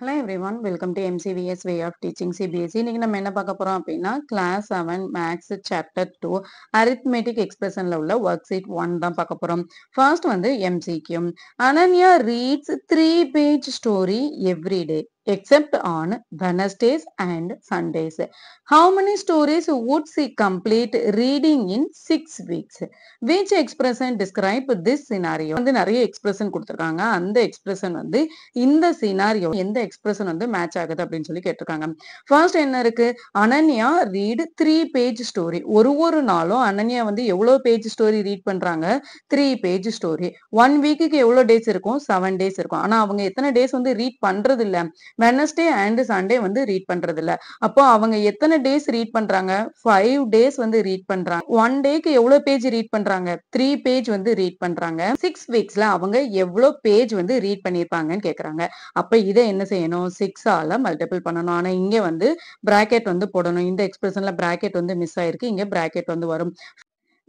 Hello everyone, welcome to MCVS Way of Teaching CBSE. இன்னைக்கு நம்ம என்ன பார்க்க போறோம் அப்படின்னா கிளாஸ் 7 மேக்ஸ் சாப்டர் 2 அரித்மெட்டிக் எக்ஸ்பிரஷன்ல உள்ள ஒர்க் ஷீட் 1 தான் பார்க்க போறோம். ஃபர்ஸ்ட் வந்து MCQ. Ananya reads 3-page story every day except on Wednesdays and Sundays. How many stories would she complete reading in 6 weeks? Which expression describe this scenario? வந்து நிறைய expression கொடுத்திருக்காங்க. அந்த expression வந்து இந்த சினாரியோ எந்த எக்ஸ்பிரஷன் வந்து match ஆகுது அப்படின்னு சொல்லி கேட்டிருக்காங்க. ஃபர்ஸ்ட் என்ன இருக்கு? Ananya read 3-page story. ஒரு நாளும் அனன்யா வந்து எவ்வளவு பேஜ் ஸ்டோரி ரீட் பண்றாங்க? 3-page story. 1 வீக்குக்கு எவ்வளவு டேஸ் இருக்கும்? 7 டேஸ் இருக்கும். ஆனா அவங்க எத்தனை டேஸ் வந்து ரீட் பண்றது இல்ல? வெனஸ்டே அண்ட் சண்டே வந்து ரீட் பண்றது இல்ல. அப்போ அவங்க எத்தனை டேஸ் ரீட் பண்றாங்க? 5 டேஸ் வந்து ரீட் பண்றாங்க. 1 டேக்கு எவ்வளவு பேஜ் ரீட் பண்றாங்க? 3 பேஜ் வந்து ரீட் பண்றாங்க. 6 வீக்ஸ்ல அவங்க எவ்வளவு பேஜ் வந்து ரீட் பண்ணிருப்பாங்கன்னு கேக்குறாங்க. அப்ப இதை என்ன செய்யணும்? 6 ஆல மல்டிபிள் பண்ணணும். ஆனா இங்க வந்து பிராக்கெட் வந்து போடணும். இந்த எக்ஸ்பிரஷன்ல பிராக்கெட் வந்து மிஸ் ஆயிருக்கு. இங்க பிராக்கெட் வந்து வரும்.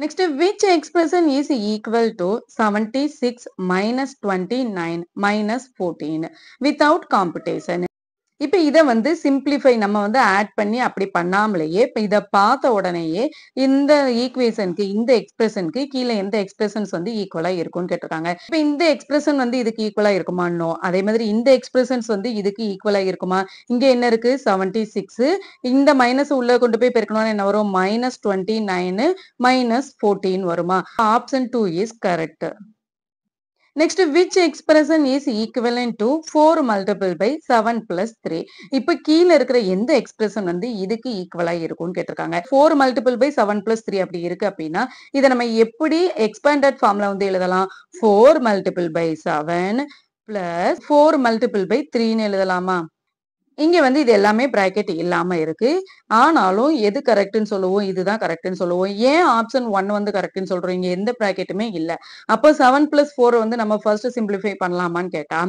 Next, which expression is equal to 76 minus 29 minus 14 without computation? இப்ப இத வந்து சிம்பிளிஃபை நம்ம வந்து ஆட் பண்ணி அப்படி பண்ணாமலேயே இப்ப இத பார்த்த உடனேயே இந்த ஈக்குவேஷனுக்கு இந்த எக்ஸ்பிரஷனுக்கு கீழே எந்த எக்ஸ்பிரஷன்ஸ் வந்து ஈக்குவலா இருக்கும்னு கேட்டிருக்காங்க. இப்ப இந்த எக்ஸ்பிரஷன் வந்து இதுக்கு ஈக்குவலா இருக்குமா? நோ. அதே மாதிரி இந்த எக்ஸ்பிரஷன்ஸ் வந்து இதுக்கு ஈக்குவலா இருக்குமா? இங்க என்ன இருக்கு? 76. இந்த மைனஸ் உள்ள கொண்டு போய் பெருக்கணும்னா என்ன வரும்? -29 -14 வருமா? Option 2 is correct. Next, which expression is equivalent to 4 multiple by 7 plus 3? இப்ப கீழ இருக்கிற எந்த எக்ஸ்பிரஷன் வந்து இதுக்கு ஈக்குவலா இருக்கும்னு கேட்டிருக்காங்க. 4 multiple by 7 plus 3 அப்படி இருக்கு அப்படின்னா இதை நம்ம எப்படி எக்ஸ்பேண்டட் ஃபார்ம்ல வந்து எழுதலாம்? 4 multiple by 7 plus 4 multiple by 3ன்னு எழுதலாமா? இங்க வந்து இது எல்லாமே பிராக்கெட் இல்லாம இருக்கு. ஆனாலும் எது கரெக்ட்னு சொல்லுவோம்? இதுதான் கரெக்ட்னு சொல்லுவோம். ஏன் ஆப்ஷன் 1 வந்து கரெக்ட்னு சொல்றோம்? இங்க எந்த பிராக்கெட்டுமே இல்ல. அப்போ 7 + 4 வந்து நம்ம ஃபர்ஸ்ட் சிம்பிளிஃபை பண்ணலாமான்னு கேட்டா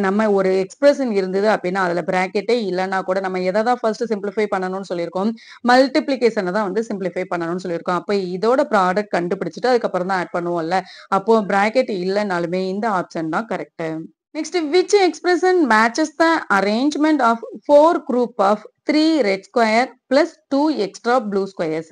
நம்ம ஒரு எக்ஸ்பிரஷன் இருந்தது அப்படின்னா அதுல பிராக்கெட்டே இல்லைன்னா கூட நம்ம எதை தான் ஃபர்ஸ்ட் சிம்பிளிஃபை பண்ணணும்னு சொல்லியிருக்கோம்? மல்டிப்ளிகேஷனை தான் வந்து சிம்பிளிஃபை பண்ணணும்னு சொல்லியிருக்கோம். அப்போ இதோட ப்ராடக்ட் கண்டுபிடிச்சிட்டு அதுக்கப்புறம் தான் ஆட் பண்ணுவோம்ல. அப்போ பிராக்கெட் இல்லைனாலுமே இந்த ஆப்ஷன் தான் correct. Next, which expression matches the arrangement of 4 group of 3 red square plus 2 extra blue squares?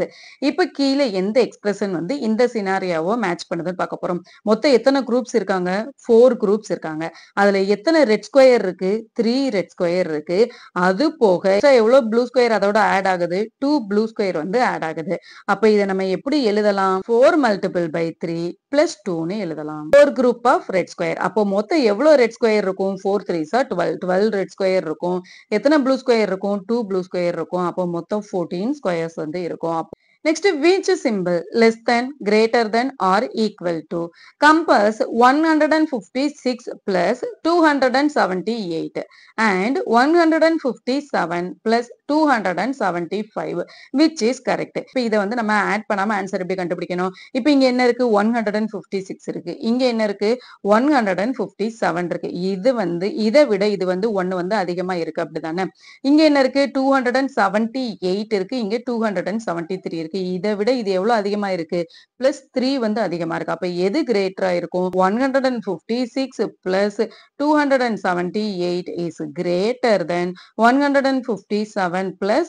இப்ப கீழே எந்த எக்ஸ்பிரஷன் வந்து இந்த சினாரியாவோ மேட்ச் பண்ணுதுன்னு பார்க்க போறோம். மொத்தம் எத்தனை குரூப்ஸ் இருக்காங்க? 4 குரூப்ஸ் இருக்காங்க. அதுல எத்தனை ரெட் ஸ்கொயர் இருக்கு? 3 ரெட் ஸ்கொயர் இருக்கு. அது போக எவ்வளவு ப்ளூ ஸ்கொயர் அதோட ஆட் ஆகுது? 2 ப்ளூ ஸ்கொயர் வந்து ஆட் ஆகுது. அப்ப இதை நம்ம எப்படி எழுதலாம்? 4 multiple by 3 plus 2ன்னு எழுதலாம். 4 group of red square. அப்போ மொத்தம் எவ்வளவு ரெட் ஸ்கொயர் இருக்கும்? 4 3s are 12. 12 ரெட் ஸ்கொயர் இருக்கும். எத்தனை ப்ளூ ஸ்கொயர் இருக்கும்? 2 ப்ளூ ஸ்கொயர் இருக்கும். அப்போ மொத்தம் 14 ஸ்கொயர்ஸ் வந்து இருக்கும். Next, which symbol less than, greater than or equal to? Compass 156 plus 278 and 157 plus 275 which is correct. இப்போ இதை வந்து நம்ம ஆட் பண்ணாம ஆன்சர் எப்படி கண்டுபிடிக்கணும்? இப்போ இங்க என்ன இருக்கு? 156 இருக்கு. இங்க என்ன இருக்கு? 157 இருக்கு. இது வந்து இதை விட இது வந்து 1 வந்து அதிகமா இருக்கு அப்படிதானே? இங்க என்ன இருக்கு? 278 இருக்கு. இங்க 273 இருக்கு. இதை விட இது எவ்வளவு அதிகமா இருக்கு? +3 வந்து அதிகமா இருக்கு. அப்ப எது கிரேட்டரா இருக்கும்? 156 plus 278 is greater than 157 plus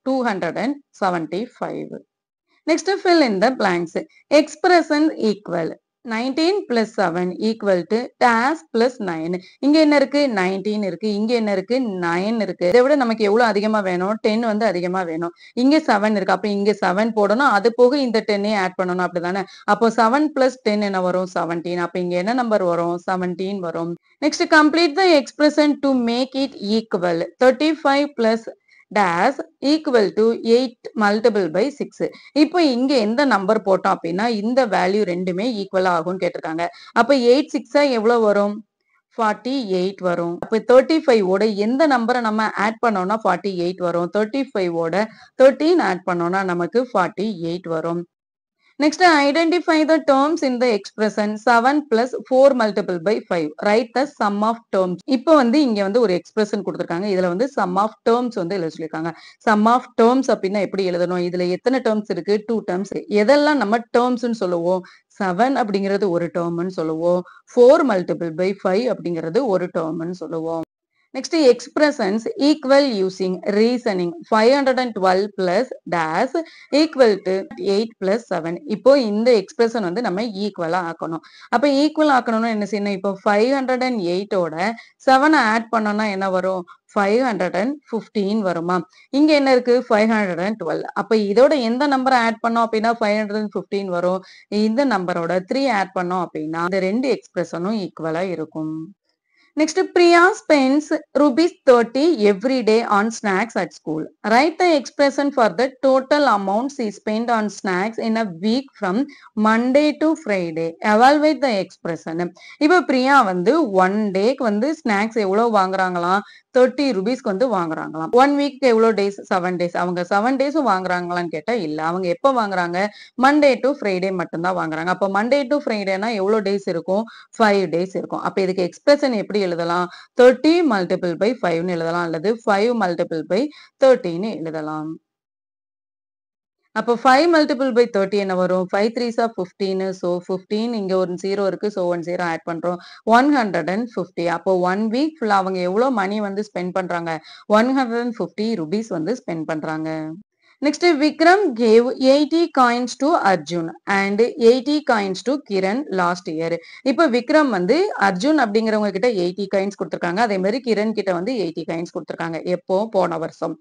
275. Next, fill in the blanks. Expression equal. 19 plus 7 equal to dash plus 9. இங்க என்ன இருக்கு? 19 இருக்கு. இங்க என்ன இருக்கு? 9 இருக்கு. இதை விட நமக்கு எவ்வளவு அதிகமா வேணும்? 10 வந்து அதிகமா வேணும். இங்க 7 இருக்கு. அப்ப இங்க 7 போடணும். அது போக இந்த 10 ஆட் பண்ணணும் அப்படிதானே? அப்போ 7 plus 10 என்ன வரும்? 17. அப்ப இங்க என்ன நம்பர் வரும்? 17 வரும். Next, complete the expression to make it equal. 35 plus dash equal to 8 multiple by 6. இப்போ இங்க எந்த நம்பர் போட்டோம் அப்படின்னா இந்த வேல்யூ ரெண்டுமே ஈக்குவலா ஆகும்னு கேட்டிருக்காங்க. அப்ப 8 6 எவ்வளவு வரும்? 48 வரும். அப்ப 35 ஓட எந்த நம்பரை நம்ம ஆட் பண்ணோம்னா 48 வரும். 35 ஓட 13 ஆட் பண்ணோம்னா நமக்கு 48 வரும். Next, identify the terms in the expression 7 plus 4 multiple by 5. Write the sum of terms. இப்போ வந்து இங்க வந்து ஒரு எக்ஸ்பிரஷன் கொடுத்திருக்காங்க. இதுல வந்து sum of terms வந்து எழுத சொல்லிருக்காங்க. sum of terms அப்படின்னா எப்படி எழுதணும்? இதுல எத்தனை terms இருக்கு? 2 terms. எதெல்லாம் நம்ம termsன்னு சொல்லுவோம்? 7 அப்படிங்கிறது ஒரு termன்னு சொல்லுவோம். 4 multiple by 5 அப்படிங்கிறது ஒரு termன்னு சொல்லுவோம். Next expressions equal using reasoning 512 plus dash equal to 8 plus 7. இப்போ இந்த எக்ஸ்பிரஷன் வந்து நம்ம ஈக்குவலா ஆக்கணும். அப்ப ஈக்குவல் ஆக்கணும்னா என்ன செய்யணும்? இப்போ 508 ஓட 7 ஆட் பண்ணோம்னா என்ன வரும்? 515 வருமா? இங்க என்ன இருக்கு? 512. அப்ப இதோட எந்த நம்பரை ஆட் பண்ணோம் அப்படின்னா 515 வரும். இந்த நம்பரோட 3 ஆட் பண்ணோம் அப்படின்னா இந்த ரெண்டு எக்ஸ்பிரஷனும் ஈக்குவலா இருக்கும். Next, Priya spends rupees 30 every day on snacks at school. Write the expression for the total amount she spent on snacks in a week from Monday to Friday. Evaluate the expression. இப்போ பிரியா வந்து 1 டேக்கு வந்து snacks எவ்வளவு வாங்குறாங்களாம்? 30 ரூபீஸ்க்கு வந்து வாங்குறாங்களாம். 1 week எவ்வளவு days? 7 days. அவங்க 7 டேஸும் வாங்குறாங்களான்னு கேட்டா இல்ல. அவங்க எப்ப வாங்குறாங்க? மண்டே டு ஃப்ரைடே மட்டும்தான் வாங்குறாங்க. அப்ப மண்டே டு ஃப்ரைடேனா எவ்வளவு டேஸ் இருக்கும்? 5 டேஸ் இருக்கும். அப்ப இதுக்கு எக்ஸ்பிரஷன் எப்படி எழுதலாம்? 30 மல்டிபிள் பை 5ன்னு எழுதலாம் அல்லது 5 மல்டிபிள் பை 30ன்னு எழுதலாம். அப்போ 5 மல்டிபிள் பை 30 என்ன வரும்? 5 3s are 15. ஸோ 15 இங்க ஒரு 0 இருக்கு. ஸோ 1 0 ஆட் பண்றோம். 150. அப்போ 1 வீக் ஃபுல்லா அவங்க எவ்வளவு மணி வந்து ஸ்பெண்ட் பண்றாங்க? 150 ரூபீஸ் வந்து ஸ்பெண்ட் பண்றாங்க. Next, Vikram gave 80 coins to Arjun and 80 coins to Kiran last year. இப்போ விக்ரம் வந்து அர்ஜுன் அப்படிங்கிறவங்க கிட்ட 80 coins கொடுத்திருக்காங்க. அதே மாதிரி கிரண் கிட்ட வந்து 80 coins கொடுத்திருக்காங்க. எப்போ? போன வருஷம்.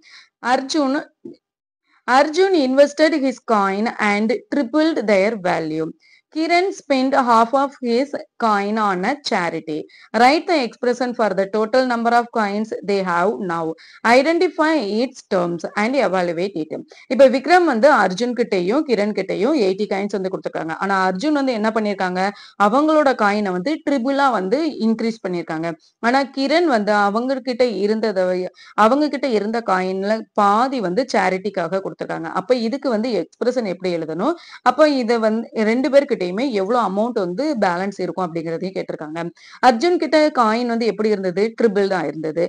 Arjun invested his coin and tripled their value. Kiran spent half of his coin on a charity. Write the expression for the total number of coins they have now. Identify its terms and evaluate it. இப்ப விக்ரம் வந்து அர்ஜுன் கிட்டையும் கிரண் கிட்டையும் 80 coins வந்து கொடுத்துருக்காங்க. ஆனா அர்ஜுன் வந்து என்ன பண்ணிருக்காங்க? அவங்களோட காயினை வந்து ட்ரிபிளா வந்து இன்க்ரீஸ் பண்ணிருக்காங்க. ஆனா கிரண் வந்து அவங்க கிட்ட இருந்த காயின்ல பாதி வந்து சேரிட்டிக்காக கொடுத்துருக்காங்க. அப்ப இதுக்கு வந்து எக்ஸ்பிரஷன் எப்படி எழுதணும்? அப்ப இத வந்து 2 பேர்கிட்டயுமே எவ்வளவு அமௌண்ட் வந்து பேலன்ஸ் இருக்கும் அப்படிங்கறதையும் கேட்டிருக்காங்க. அர்ஜுன் கிட்ட காயின் வந்து எப்படி இருந்தது? ட்ரிபிள் தான் இருந்தது.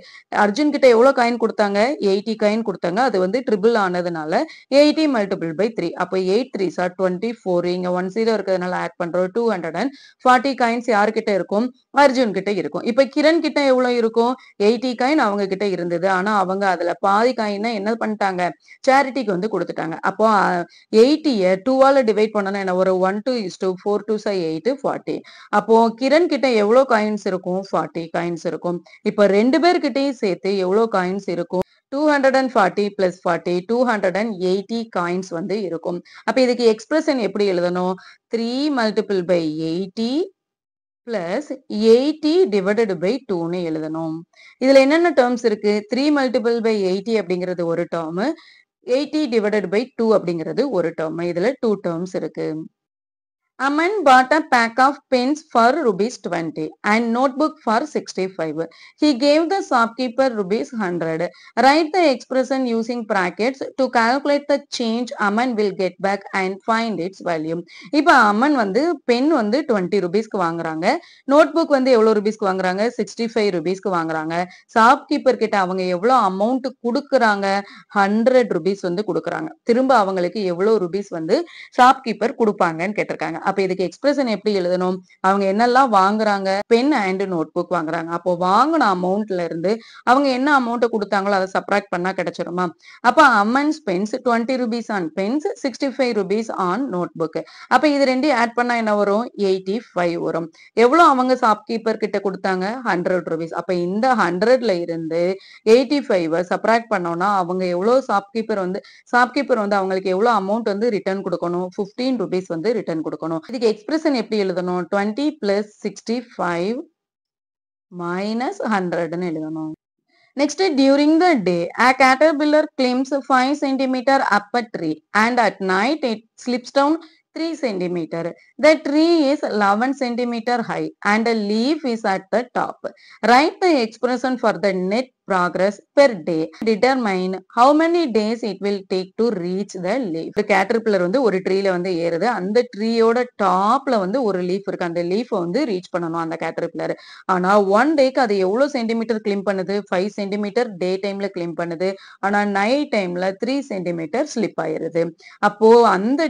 அர்ஜுன் கிட்ட எவ்வளவு காயின் கொடுத்தாங்க? 80 காயின் கொடுத்தாங்க. அது வந்து ட்ரிபிள் ஆனதுனால 80 மல்டிபிள் பை 3. அப்ப 8 3s are 24. இங்க 1 0 இருக்கிறதுனால ஆட் பண்றோம். 240 காயின்ஸ் யார்கிட்ட இருக்கும்? அர்ஜுன் கிட்ட இருக்கும். இப்ப கிரண் கிட்ட எவ்வளவு இருக்கும்? 80 காயின் அவங்க கிட்ட இருந்தது. ஆனா அவங்க அதுல பாதி காயினை என்ன பண்ணிட்டாங்க? சேரிட்டிக்கு வந்து கொடுத்துட்டாங்க. அப்போ 80ய 2ஆல டிவைட் பண்ணனா என்ன வரும்? 1 2 4 2s are 8 40. அப்போ கிரண் கிட்ட எவ்வளவு காயின்ஸ் இருக்கும்? 40 காயின்ஸ் இருக்கும். இப்ப 2 பேர்கிட்டயும் சேர்த்து எவ்வளவு காயின்ஸ் இருக்கும்? 240 plus 40 280 காயின்ஸ் வந்து இருக்கும். அப்ப இதுக்கு எக்ஸ்பிரஷன் எப்படி எழுதணும்? 3 multiple by 80 plus 80 divided by 2ன்னு எழுதணும். இதுல என்னென்ன டேர்ம்ஸ் இருக்கு? 3 multiple by 80 அப்படிங்கிறது ஒரு டேர்ம், 80 divided by 2 அப்படிங்கிறது ஒரு டேர்ம். இதுல 2 டேர்ம்ஸ் இருக்கு. Aman bought a pack of pens for rupees 20 and notebook for 65. He gave the shopkeeper rupees 100. Write the expression using brackets to calculate the change Aman will get back and find its value. இப்போ அமன் வந்து pen வந்து 20 ரூபீஸ்க்கு வாங்குறாங்க. Notebook வந்து எவ்வளவு ரூபீஸ்க்கு வாங்குறாங்க? 65 ரூபீஸ்க்கு வாங்குறாங்க. Shopkeeper கிட்ட அவங்க எவ்வளவு அமௌண்ட் கொடுக்குறாங்க? 100 ரூபீஸ் வந்து கொடுக்குறாங்க. திரும்ப அவங்களுக்கு எவ்வளவு ரூபீஸ் வந்து ஷாப்கீப்பர் கொடுப்பாங்கன்னு கேட்டிருக்காங்க. அப்ப இதுக்கு எக்ஸ்பிரஷன் எப்படி எழுதணும்? அவங்க என்னெல்லாம் வாங்குறாங்க? பென் அண்ட் நோட் புக் வாங்குறாங்க. அப்போ வாங்கின அமௌண்ட்ல இருந்து அவங்க என்ன அமௌண்ட் கொடுத்தாங்களோ அதை சப்ராக்ட் பண்ணா கிடைச்சிருமா? அப்ப Aman spends 20 rupees on pens, 65 rupees on notebook. அப்ப இது ரெண்டையும் ஆட் பண்ணா என்ன வரும்? 85 வரும். எவ்வளவு அவங்க ஷாப்கீப்பர் கிட்ட கொடுத்தாங்க? 100 ரூபீஸ். அப்ப இந்த 100ல இருந்து 85 சப்ராக்ட் பண்ணோம்னா அவங்க எவ்வளவு ஷாப்கீப்பர் வந்து அவங்களுக்கு எவ்வளவு அமௌண்ட் வந்து ரிட்டர்ன் கொடுக்கணும்? 15 ரூபீஸ் வந்து ரிட்டர்ன் கொடுக்கணும். இதுக்கு எக்ஸ்பிரஷன் எப்படி எழுதணும்? 20 plus 65 minus 100ன்னு எழுதணும். Next, during the day, a caterpillar climbs 5 centimeter up a tree and at night it slips down 3 centimeter. The tree is 11 centimeter high and a leaf is at the top. Write the expression for the net progress per day. Determine how many days it will take to reach the leaf. The caterpillar வந்து ஒரு ட்ரீல வந்து ஏறுது. அந்த ட்ரீயோட டாப்ல வந்து ஒரு leaf இருக்கு. அந்த லீஃப வந்து ரீச் பண்ணணும் அந்த கேட்டர்பில்லர். ஆனா 1 டேக்கு அது எவ்வளவு சென்டிமீட்டர் கிளிம் பண்ணுது? 5 சென்டிமீட்டர் டே டைம்ல கிளிம் பண்ணுது. ஆனா நைட் டைம்ல 3 சென்டிமீட்டர் ஸ்லிப் ஆயிருது. அப்போ அந்த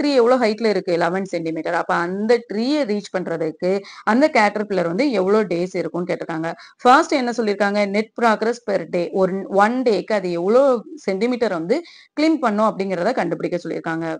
ட்ரீ எவ்வளவு ஹைட்ல இருக்கு? 11 சென்டிமீட்டர். அப்ப அந்த ட்ரீய ரீச் பண்றதுக்கு அந்த கேட்டர்பில்லர் வந்து எவ்வளவு டேஸ் இருக்கும்னு கேட்டிருக்காங்க. ஃபர்ஸ்ட் என்ன சொல்லியிருக்காங்க? Net progress per day. ஒரு 1 டேக்கு அது எவ்வளோ சென்டிமீட்டர் வந்து கிளிம் பண்ணும் அப்படிங்கிறத கண்டுபிடிக்க சொல்லியிருக்காங்க.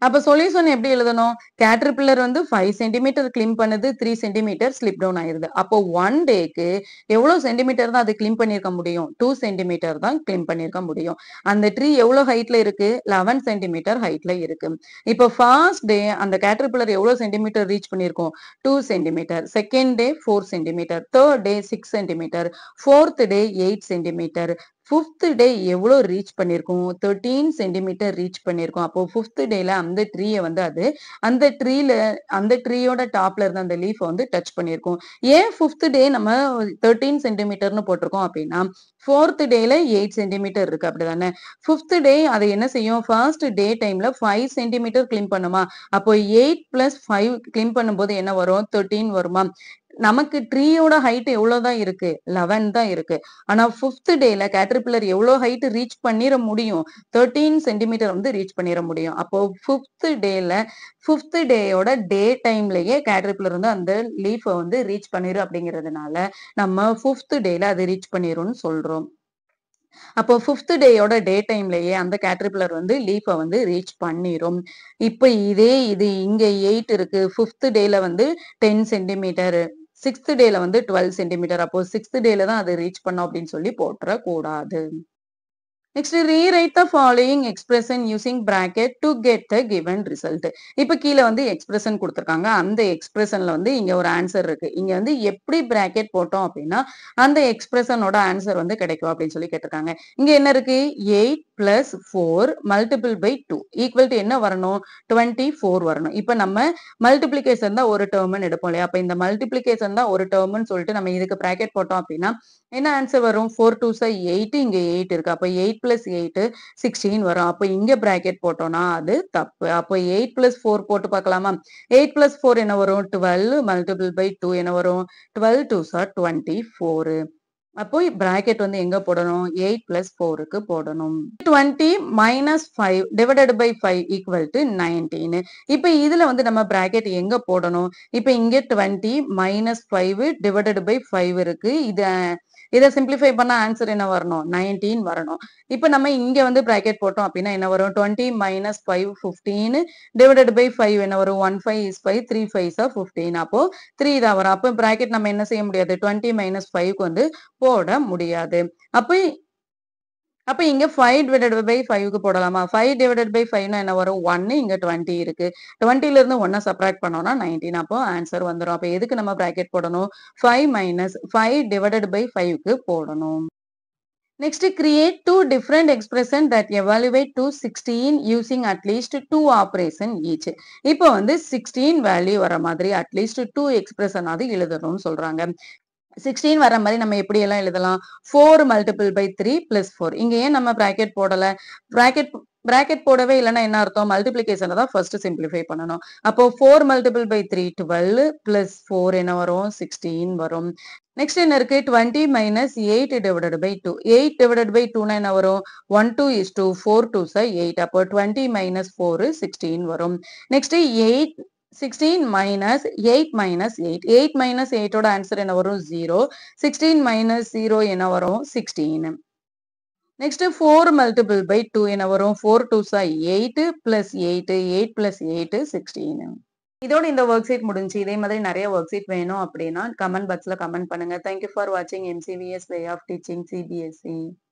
அப்ப சொல்யூஷன் எப்படி எழுதணும்? கேட்டர்பில்லர் வந்து 5 சென்டிமீட்டர் கிளிம் பண்ணுது, 3 சென்டிமீட்டர் ஸ்லிப் டவுன் ஆயிருது. அப்போ 1 டேக்கு எவ்வளவு சென்டிமீட்டர் தான் அது கிளிம் பண்ணியிருக்க முடியும்? 2 சென்டிமீட்டர் தான் கிளிம் பண்ணியிருக்க முடியும். அந்த ட்ரீ எவ்வளவு ஹைட்ல இருக்கு? 11 சென்டிமீட்டர் ஹைட்ல இருக்கு. இப்போ ஃபர்ஸ்ட் டே அந்த கேட்டர்பில்லர் எவ்வளவு சென்டிமீட்டர் ரீச் பண்ணியிருக்கும்? 2 centimetre. Second day 4 centimetre. Third day 6 centimetre. Fourth day 8 centimetre. Fifth day எவ்வளோ ரீச் பண்ணியிருக்கும்? 13 சென்டிமீட்டர் ரீச் பண்ணியிருக்கும். அப்போ ஃபிஃப்த் டேல அந்த ட்ரீய வந்து அது அந்த ட்ரீல அந்த ட்ரீயோட டாப்ல இருந்த அந்த லீஃப வந்து டச் பண்ணியிருக்கும். ஏன் ஃபிஃப்த் டே நம்ம 13 சென்டிமீட்டர்னு போட்டிருக்கோம் அப்படின்னா, ஃபோர்த் டேல 8 சென்டிமீட்டர் இருக்கு அப்படிதானே? ஃபிஃப்த் டே அது என்ன செய்யும்? ஃபர்ஸ்ட் டே டைம்ல 5 சென்டிமீட்டர் கிளிம் பண்ணுமா? அப்போ 8 பிளஸ் 5 கிளிம் பண்ணும்போது என்ன வரும்? 13 வருமா? நமக்கு ட்ரீயோட ஹைட் எவ்வளவுதான் இருக்கு? 11 தான் இருக்கு. ஆனா ஃபிஃப்த் டேல கேட்டர்பில்லர் எவ்வளோ ஹைட் ரீச் பண்ணிர முடியும்? 13 சென்டிமீட்டர் வந்து ரீச் பண்ணிர முடியும். அப்போ ஃபிஃப்த் டேயோட டே டைம்லயே கேட்டர்பில்லர் வந்து அந்த லீஃப வந்து ரீச் பண்ணிரும் அப்படிங்கிறதுனால நம்ம ஃபிஃப்த் டேல அது ரீச் பண்ணிரும்னு சொல்றோம். அப்போ ஃபிஃப்த் டேயோட டே டைம்லயே அந்த கேட்டர்பில்லர் வந்து லீஃப வந்து ரீச் பண்ணிரும். இப்ப இது இங்க 8 இருக்கு. ஃபிஃப்த் டேல வந்து 10 சென்டிமீட்டர். சிக்ஸ்த் டேல வந்து 12 சென்டிமீட்டர். அப்போ சிக்ஸ்த் டேல தான் அது ரீச் பண்ணும் அப்படின்னு சொல்லி போட்டுறக் கூடாது. Next rewrite the following expression using bracket to get the given result. இப்ப கீழ வந்து எக்ஸ்பிரஷன் கொடுத்திருக்காங்க. அந்த எக்ஸ்பிரஷன்ல வந்து இங்க ஒரு ஆன்சர் இருக்கு. இங்க வந்து எப்படி பிராக்கெட் போட்டோம் அப்படின்னா அந்த எக்ஸ்பிரஷனோட ஆன்சர் வந்து கிடைக்கும் அப்படின்னு சொல்லி கேட்டிருக்காங்க. இங்க என்ன இருக்கு? 8 plus 4 multiple by 2 equal to என்ன வரணும்? 24 வரணும். இப்ப நம்ம மல்டிபிளிகேஷன் தான் ஒரு டேர்ம்னு எடுப்போம் இல்லையா? அப்ப இந்த மல்டிபிளிகேஷன் தான் ஒரு டேர்ம்னு சொல்லிட்டு நம்ம இதுக்கு பிராக்கெட் போட்டோம் அப்படின்னா என்ன ஆன்சர் வரும்? 4 2s 8 இங்க 8 இருக்கு. அப்ப 8 பிளஸ் 8 16 வரும். அப்ப இங்க பிராக்கெட் போட்டோம்னா அது தப்பு. அப்ப 8 பிளஸ் 4 போட்டு பார்க்கலாமா? 8 பிளஸ் 4 என்ன வரும்? 12 மல்டிபிள் பை 2 என்ன வரும்? 12 2s 24. அப்போ பிராக்கெட் வந்து எங்க போடணும்? 8 பிளஸ் 4க்கு போடணும். 20 minus 5 divided by 5 equal to 19. இப்ப இதுல வந்து நம்ம பிராக்கெட் எங்க போடணும்? இப்ப இங்க 20 மைனஸ் 5 டிவைடட் பை 5 இருக்கு. இத சிம்பிளிஃபை பண்ணா ஆன்சர் என்ன வரணும்? 19 வரணும். இப்ப நம்ம இங்க வந்து பிராக்கெட் போட்டோம் அப்படின்னா என்ன வரும்? 20 மைனஸ் 5 15 டிவைடட் பை 5 என்ன வரும்? 1 5 is 5 3 5s 15. அப்போ 3 தான் வரும். அப்போ பிராக்கெட் நம்ம என்ன செய்ய முடியாது? 20 மைனஸ் 5க்கு வந்து போட முடியாது. அப்ப அப்ப இங்க 5 டிவைடட் பை 5க்கு போடலாமா? 5 டிவைடட் பை 5னா என்ன வரும்? 1 இங்க 20 இருக்கு. 20ல இருந்து 1 சப்ராக்ட் பண்ணோம்னா 19. அப்போ ஆன்சர் வந்துரும். அப்ப எதுக்கு நம்ம பிராக்கெட் போடணும்? 5 மைனஸ் 5 டிவைடட் பை 5க்கு போடணும். Next, create two different expression that evaluate to 16 using at least 2 operation each. இப்போ வந்து 16 வேல்யூ வர மாதிரி அட்லீஸ்ட் 2 எக்ஸ்பிரஷன் அது எழுதணும்னு சொல்றாங்க. 16 வர மாதிரி நம்ம எப்படி எல்லாம் எழுதலாம்? 4 மல்டிபிள் பை 3 பிளஸ் 4. இங்க ஏன் நம்ம பிராக்கெட் போடல? பிராக்கெட் பிராக்கெட் போடவே இல்லைன்னா என்ன அர்த்தம்? மல்டிபிளிகேஷனை தான் ஃபர்ஸ்ட் சிம்பிளிஃபை பண்ணணும். அப்போ 4 மல்டிபிள் பை 3 12 பிளஸ் 4 என்ன வரும்? 16 வரும். நெக்ஸ்ட் என்ன இருக்கு? 20 minus 8 divided by 2. 8 divided by 2 என்ன வரும்? 1 2 is 2 4 2s 8. அப்போ 20 மைனஸ் 4 16 வரும். Next 8 16 minus 8 minus 8. 8 மைனஸ் 8ஓட ஆன்சர் என்ன வரும்? 0. 16 மைனஸ் 0 என்ன வரும்? 16. நெக்ஸ்ட் 4 மல்டிபிள் பை 2 என்ன வரும்? 4 2s 8 பிளஸ் 8 8 பிளஸ் 8 16. இதோட இந்த ஒர்க் ஷீட் முடிஞ்சு. இதே மாதிரி நிறைய ஒர்க் ஷீட் வேணும் அப்படின்னா கமெண்ட் பாக்ஸ்ல கமெண்ட் பண்ணுங்க. தேங்க்யூ ஃபார் வாட்சிங் MCVS way of teaching CBSE.